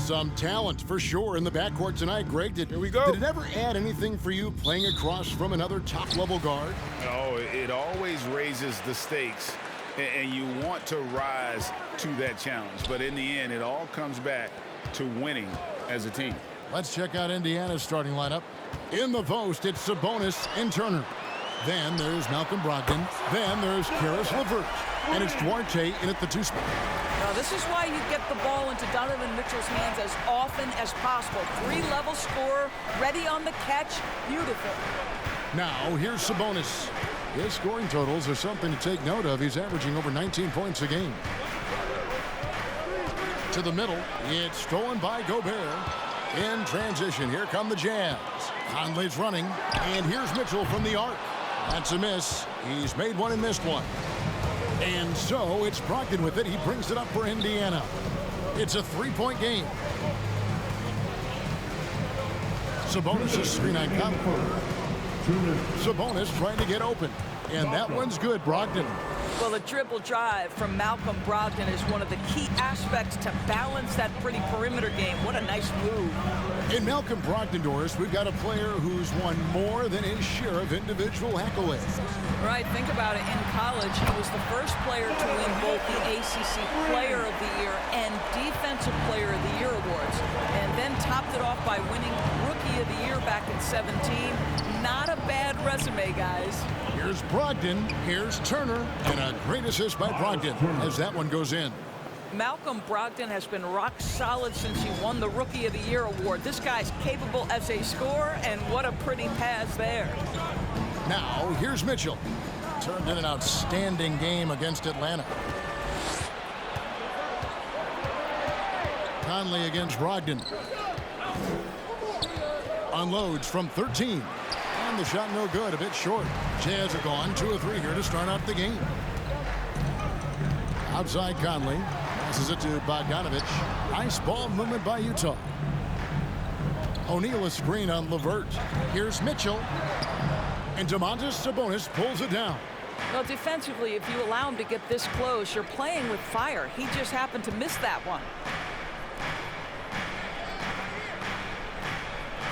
Some talent for sure in the backcourt tonight, Greg. Here we go. Did it ever add anything for you playing across from another top-level guard? Oh, it always raises the stakes, and you want to rise to that challenge. But in the end, it all comes back to winning as a team. Let's check out Indiana's starting lineup. In the post, it's Sabonis and Turner. Then there's Malcom Brogdon. Then there's Karis LeVert. And it's Duarte in at the 2 spot. Now, this is why you get the ball into Donovan Mitchell's hands as often as possible. 3-level scorer, ready on the catch. Beautiful. Now, here's Sabonis. His scoring totals are something to take note of. He's averaging over 19 points a game. To the middle, it's stolen by Gobert. In transition, here come the Jazz. Conley's running, and here's Mitchell from the arc. That's a miss. He's made one and missed one. And so it's Brogdon with it. He brings it up for Indiana. It's a 3-point game. Sabonis is screen on Conley. Sabonis trying to get open. And that one's good, Brogdon. Well, the dribble drive from Malcom Brogdon is one of the key aspects to balance that pretty perimeter game. What a nice move. In Malcom Brogdon, Doris, we've got a player who's won more than his share of individual accolades. Right, think about it. In college, he was the first player to win both the ACC Player of the Year and Defensive Player of the Year awards, and then topped it off by winning Rookie of the Year back in 17. Not a bad resume, guys. Here's Brogdon, here's Turner, and a great assist by Brogdon as that one goes in. Malcom Brogdon has been rock solid since he won the Rookie of the Year award. This guy's capable as a scorer, and what a pretty pass there. Now, here's Mitchell. Turned in an outstanding game against Atlanta. Conley against Brogdon. Unloads from 13. And the shot no good, a bit short. Jazz are gone 2 of 3 here to start out the game. Outside Conley. Passes it to Bogdanovich. Nice ball movement by Utah. O'Neal a screen on LeVert. Here's Mitchell. And Domantas Sabonis pulls it down. Well, defensively, if you allow him to get this close, you're playing with fire. He just happened to miss that one.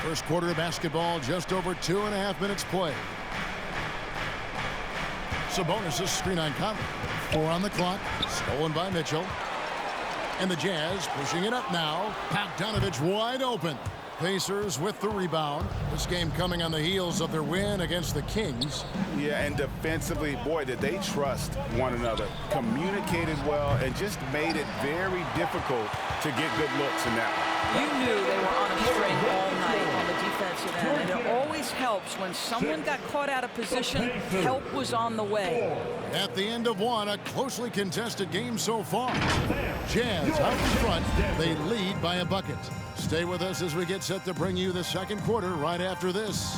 First quarter of basketball, just over 2.5 minutes play. Sabonis' screen on Conley. 4 on the clock. Stolen by Mitchell. And the Jazz pushing it up now. Bogdanovich wide open. Pacers with the rebound. This game coming on the heels of their win against the Kings. Yeah, and defensively, boy, did they trust one another. Communicated well and just made it very difficult to get good looks in that one. You knew they were on a string all night on the defensive end, and it always helps when someone got caught out of position, help was on the way. At the end of one, a closely contested game so far. Jazz out in front. They lead by a bucket. Stay with us as we get set to bring you the second quarter right after this.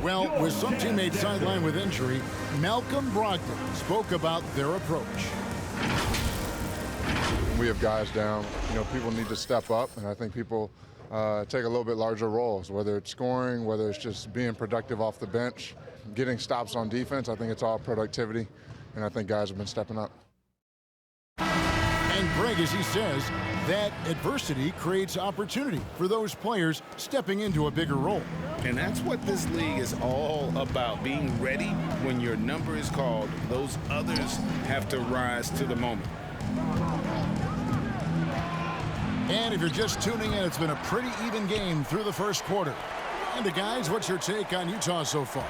Well, with some teammates sidelined with injury, Malcom Brogdon spoke about their approach. We have guys down. You know, people need to step up, and I think people take a little bit larger roles, whether it's scoring, whether it's just being productive off the bench, getting stops on defense. I think it's all productivity, and I think guys have been stepping up. And Greg, as he says, that adversity creates opportunity for those players stepping into a bigger role. And that's what this league is all about, being ready when your number is called. Those others have to rise to the moment. And if you're just tuning in, it's been a pretty even game through the first quarter. And guys, what's your take on Utah so far?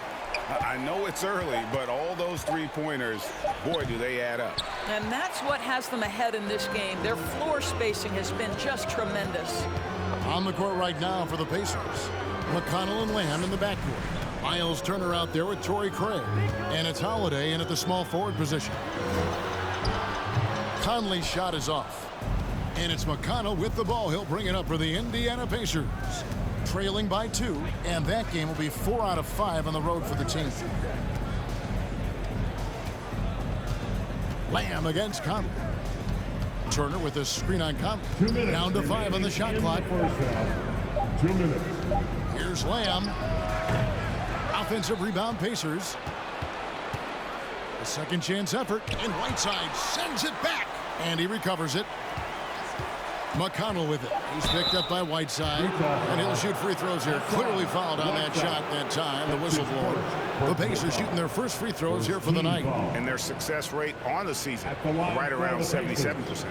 I know it's early, but all those three-pointers, boy, do they add up. And that's what has them ahead in this game. Their floor spacing has been just tremendous. On the court right now for the Pacers, McConnell and Lamb in the backcourt. Miles Turner out there with Torrey Craig. And it's Holiday in at the small forward position. Conley's shot is off. And it's McConnell with the ball. He'll bring it up for the Indiana Pacers. Trailing by 2, and that game will be 4 out of 5 on the road for the team. Lamb against Conley. Turner with a screen on Conley. Down to 5 on the shot clock. 2 minutes. Here's Lamb. Off offensive rebound, Pacers. A second chance effort, and Whiteside sends it back, and he recovers it. McConnell with it. He's picked up by Whiteside, and he'll shoot free throws here. Clearly fouled on that shot that time, the whistleblower. The Pacers shooting their first free throws here for the night. And their success rate on the season, right around 77%.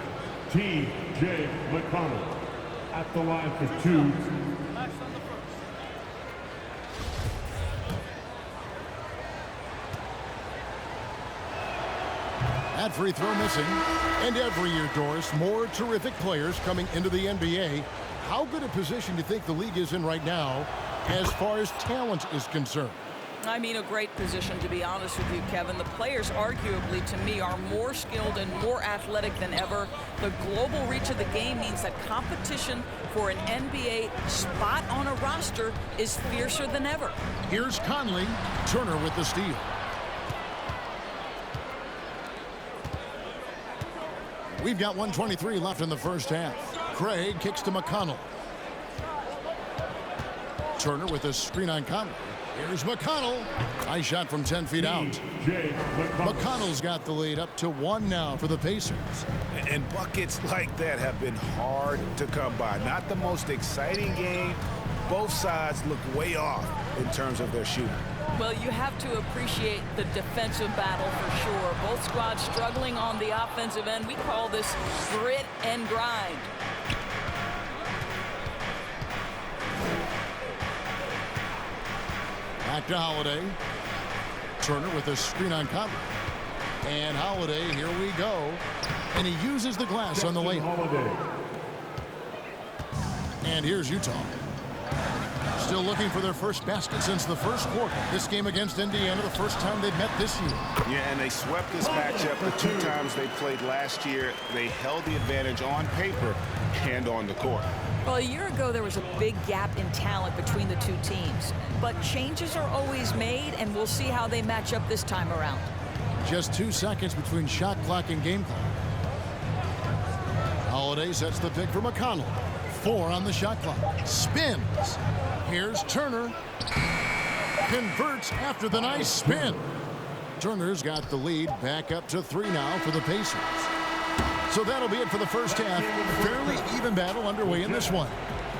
T.J. McConnell at the line for two. That free throw missing. And every year, Doris, more terrific players coming into the NBA. How good a position do you think the league is in right now as far as talent is concerned? I mean, a great position, to be honest with you, Kevin. The players, arguably, to me, are more skilled and more athletic than ever. The global reach of the game means that competition for an NBA spot on a roster is fiercer than ever. Here's Conley. Turner with the steal. We've got 1:23 left in the first half. Craig kicks to McConnell. Turner with a screen on Conley. Here's McConnell. Nice shot from 10 feet out. McConnell's got the lead up to 1 now for the Pacers. And buckets like that have been hard to come by. Not the most exciting game. Both sides look way off in terms of their shooting. Well, you have to appreciate the defensive battle for sure. Both squads struggling on the offensive end. We call this grit and grind. Back to Holiday. Turner with a screen on Conley. And Holiday, here we go. And he uses the glass on the layup. And here's Utah. Still looking for their first basket since the first quarter. This game against Indiana, the first time they've met this year. Yeah, and they swept this matchup the 2 times they played last year. They held the advantage on paper and on the court. Well, a year ago, there was a big gap in talent between the two teams. But changes are always made, and we'll see how they match up this time around. Just 2 seconds between shot clock and game clock. Holiday sets the pick for McConnell. 4 on the shot clock. Spins. Here's Turner. Converts after the nice spin. Turner's got the lead back up to 3 now for the Pacers. So that'll be it for the first half. Fairly even battle underway in this one.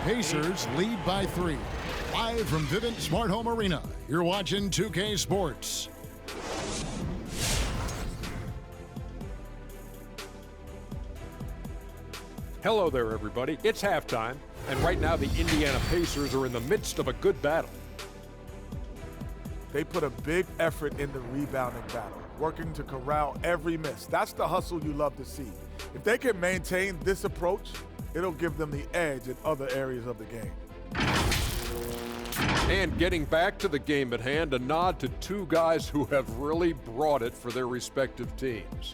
Pacers lead by 3. Live from Vivint Smart Home Arena. You're watching 2K Sports. Hello there, everybody. It's halftime, and right now the Indiana Pacers are in the midst of a good battle. They put a big effort in the rebounding battle, working to corral every miss. That's the hustle you love to see. If they can maintain this approach, it'll give them the edge in other areas of the game. And getting back to the game at hand, a nod to 2 guys who have really brought it for their respective teams.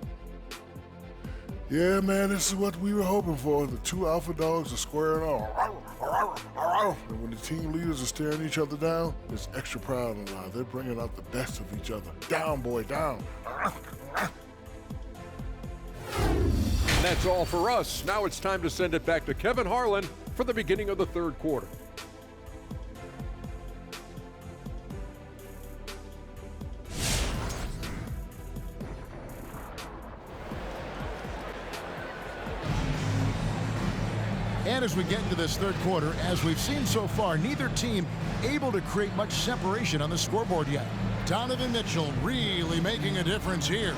Yeah, man, this is what we were hoping for. The 2 alpha dogs are squaring off. And when the team leaders are staring each other down, it's extra proud and they're bringing out the best of each other. Down, boy, down. And that's all for us. Now it's time to send it back to Kevin Harlan for the beginning of the 3rd quarter. And as we get into this 3rd quarter, as we've seen so far, neither team able to create much separation on the scoreboard yet. Donovan Mitchell really making a difference here.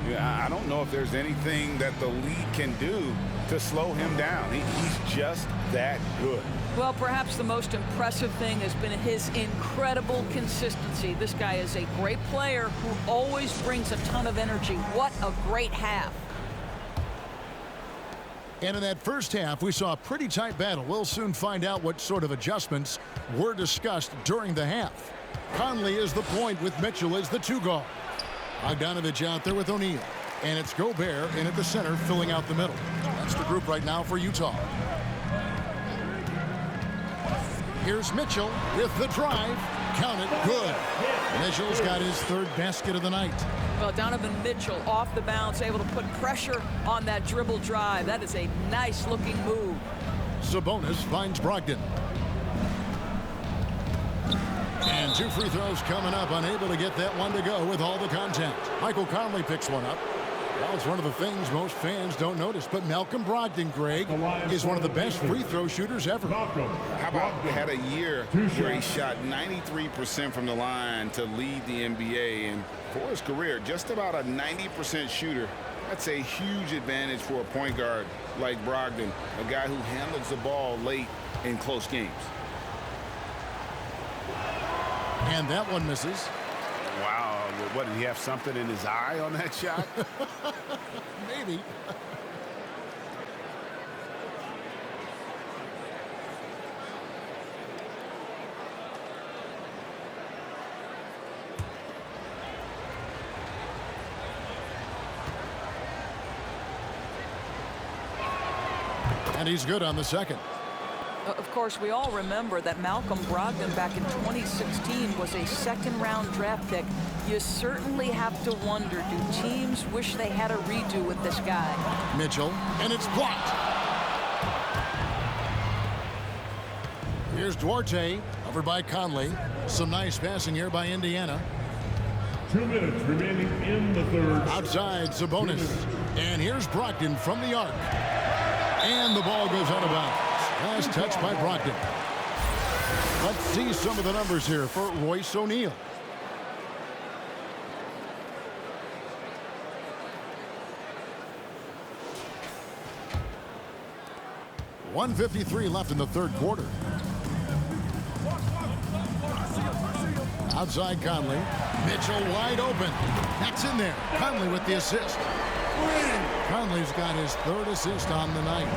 Yeah, I don't know if there's anything that the league can do to slow him down. He's just that good. Well, perhaps the most impressive thing has been his incredible consistency. This guy is a great player who always brings a ton of energy. What a great half. And in that first half, we saw a pretty tight battle. We'll soon find out what sort of adjustments were discussed during the half. Conley is the point with Mitchell as the 2 guard. Bogdanovich out there with O'Neal. And it's Gobert in at the center, filling out the middle. That's the group right now for Utah. Here's Mitchell with the drive. Count it, good. Mitchell's got his 3rd basket of the night. Well, Donovan Mitchell off the bounce, able to put pressure on that dribble drive. That is a nice-looking move. Sabonis finds Brogdon. And 2 free throws coming up, unable to get that one to go with all the contact. Michael Conley picks one up. Well, it's one of the things most fans don't notice, but Malcom Brogdon, Greg, is one of the best free throw shooters ever. How about had a year where he shot 93% from the line to lead the NBA, and for his career, just about a 90% shooter. That's a huge advantage for a point guard like Brogdon, a guy who handles the ball late in close games. And that one misses. Wow, what, did he have something in his eye on that shot? Maybe. And he's good on the second. Of course, we all remember that Malcom Brogdon back in 2016 was a second-round draft pick. You certainly have to wonder, do teams wish they had a redo with this guy? Mitchell, and it's blocked. Here's Duarte, over by Conley. Some nice passing here by Indiana. 2 minutes remaining in the third. Outside, Sabonis. And here's Brogdon from the arc. And the ball goes out of bounds. Last touch by Brogdon. Let's see some of the numbers here for Royce O'Neal. .153 left in the third quarter. Outside Conley. Mitchell wide open. That's in there. Conley with the assist. Conley's got his third assist on the night.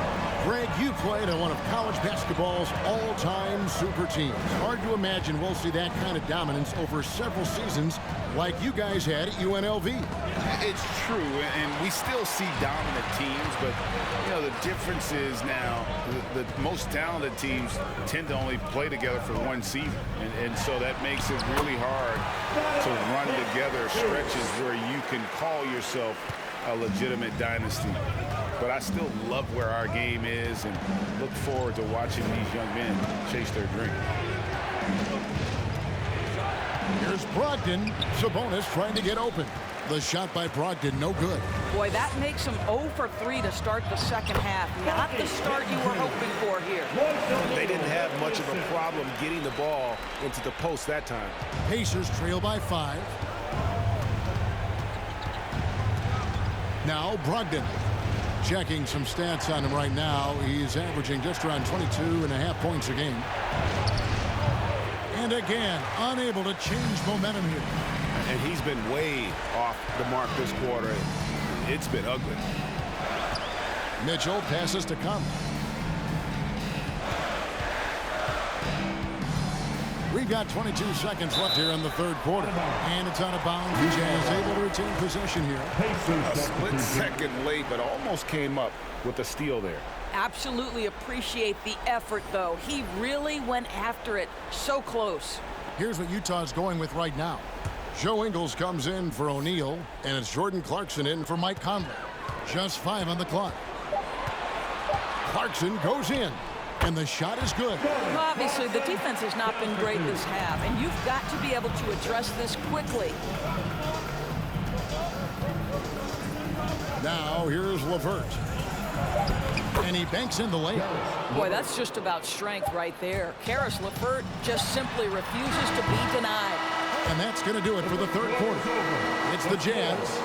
Greg, you played on one of college basketball's all-time super teams. Hard to imagine we'll see that kind of dominance over several seasons like you guys had at UNLV. It's true, and we still see dominant teams, but, you know, the difference is now the most talented teams tend to only play together for one season, and so that makes it really hard to run together stretches where you can call yourself a legitimate dynasty. But I still love where our game is and look forward to watching these young men chase their dream. Here's Brogdon. Sabonis trying to get open. The shot by Brogdon, no good. Boy, that makes him 0 for 3 to start the second half. Not the start you were hoping for here. They didn't have much of a problem getting the ball into the post that time. Pacers trail by 5. Now Brogdon. Checking some stats on him right now. He's averaging just around 22.5 points a game. And again, unable to change momentum here. And he's been way off the mark this quarter. It's been ugly. Mitchell passes to Conley. We've got 22 seconds left here in the third quarter. And it's out of bounds. The Jazz able to retain possession here. A split second late, but almost came up with a steal there. Absolutely appreciate the effort, though. He really went after it. So close. Here's what Utah's going with right now. Joe Ingles comes in for O'Neal, and it's Jordan Clarkson in for Mike Conley. Just 5 on the clock. Clarkson goes in, and the shot is good. Well, obviously, the defense has not been great this half, and you've got to be able to address this quickly. Now, here's LeVert. And he banks in the layup. Boy, that's just about strength right there. Karis LeVert just simply refuses to be denied. And that's going to do it for the third quarter. It's the Jazz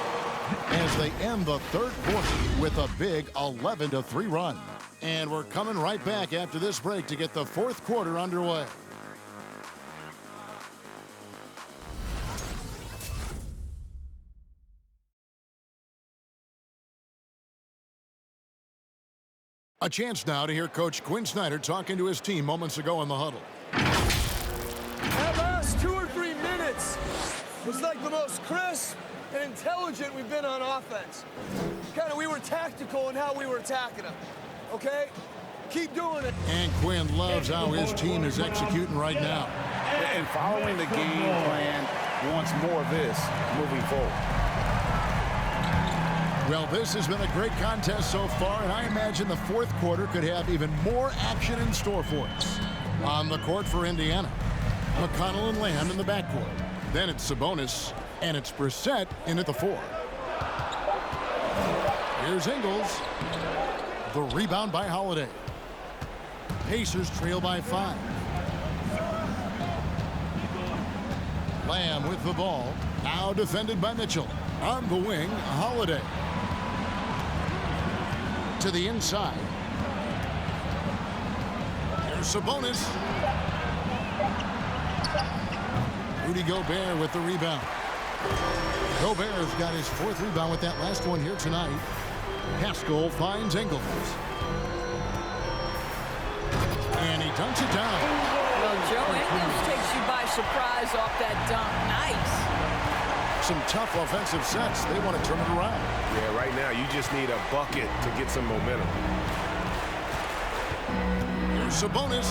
as they end the third quarter with a big 11-3 run. And we're coming right back after this break to get the fourth quarter underway. A chance now to hear Coach Quinn Snyder talking to his team moments ago in the huddle. That last 2 or 3 minutes was like the most crisp and intelligent we've been on offense. We were tactical in how we were attacking them. Okay? Keep doing it. And Quinn loves how his team is executing right now. And following the game plan wants more of this moving forward. Well, this has been a great contest so far, and I imagine the fourth quarter could have even more action in store for us. On the court for Indiana, McConnell and Lamb in the backcourt. Then it's Sabonis, and it's Brissett in at the 4. Here's Ingles. The rebound by Holiday. Pacers trail by 5. Lamb with the ball. Now defended by Mitchell. On the wing, Holiday. To the inside. Here's Sabonis. Rudy Gobert with the rebound. Gobert's got his 4th rebound with that last one here tonight. Pascal finds Ingles. And he dunks it down. Well, Joe Ingles takes you by surprise off that dunk. Nice. Some tough offensive sets. They want to turn it around. Yeah, right now you just need a bucket to get some momentum. Here's Sabonis.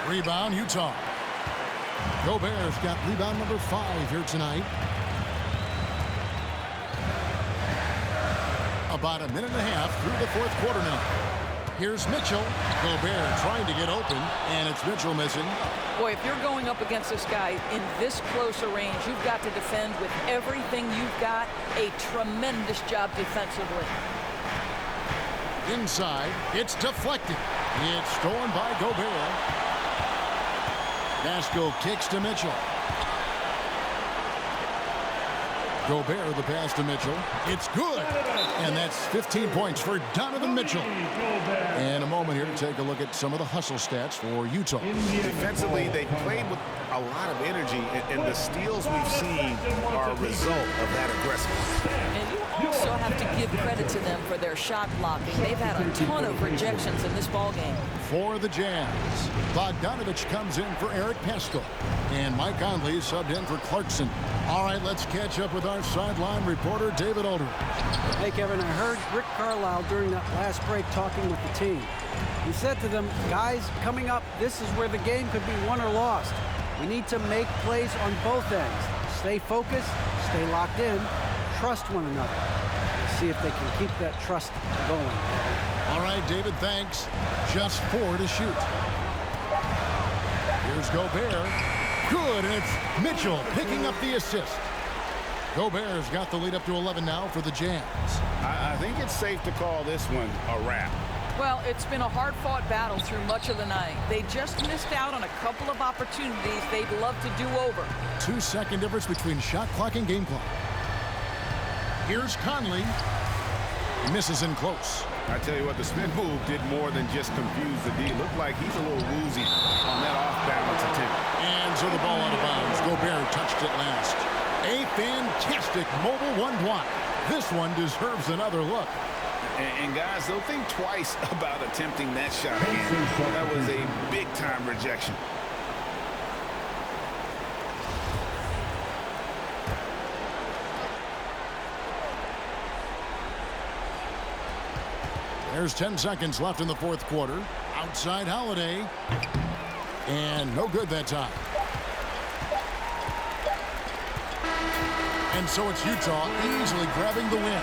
Rebound, Utah. Gobert's got rebound number 5 here tonight. About a minute and a half through the 4th quarter now. Here's Mitchell. Gobert trying to get open, and it's Mitchell missing. Boy, if you're going up against this guy in this close a range, you've got to defend with everything you've got. A tremendous job defensively. Inside, it's deflected. It's stolen by Gobert. Pascal kicks to Mitchell. Gobert the pass to Mitchell. It's good. And that's 15 points for Donovan Mitchell. And a moment here to take a look at some of the hustle stats for Utah. Defensively, they played with a lot of energy, and the steals we've seen are a result of that aggressiveness. And you also have to give credit to them for their shot blocking. They've had a ton of rejections in this ballgame. For the Jazz, Bogdanovich comes in for Eric Pascal. And Mike Conley is subbed in for Clarkson. All right, let's catch up with our sideline reporter, David Aldridge. Hey, Kevin, I heard Rick Carlisle during that last break talking with the team. He said to them, guys, coming up, this is where the game could be won or lost. We need to make plays on both ends. Stay focused, stay locked in, trust one another. We'll see if they can keep that trust going. All right, David, thanks. Just 4 to shoot. Here's Gobert. Good, and it's Mitchell picking up the assist. Gobert's got the lead up to 11 now for the Jazz. I think it's safe to call this one a wrap. Well, it's been a hard-fought battle through much of the night. They just missed out on a couple of opportunities they'd love to do over. 2-second difference between shot clock and game clock. Here's Conley. Misses in close. I tell you what, the spin move did more than just confuse the D. Looked like he's a little woozy on that off-balance attempt. And so the ball out of bounds. Gobert touched it last. A fantastic mobile one block. This one deserves another look. And guys, don't think twice about attempting that shot again. That was a big-time rejection. There's 10 seconds left in the 4th quarter. Outside Holiday. And no good that time. And so it's Utah easily grabbing the win.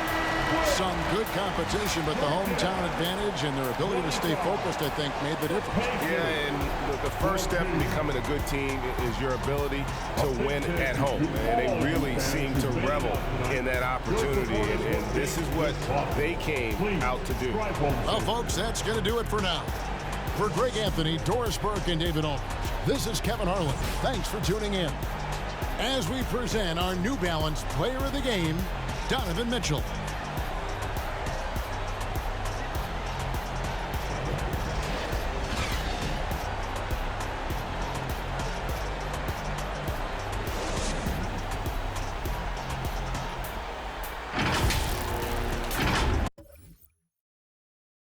Some good competition, but the hometown advantage and their ability to stay focused, I think, made the difference. Yeah, and the first step in becoming a good team is your ability to win at home. And they really seem to revel in that opportunity, and this is what they came out to do. Well, folks, that's going to do it for now. For Greg Anthony, Doris Burke, and David Aldridge, this is Kevin Harlan. Thanks for tuning in. As we present our New Balance Player of the Game, Donovan Mitchell.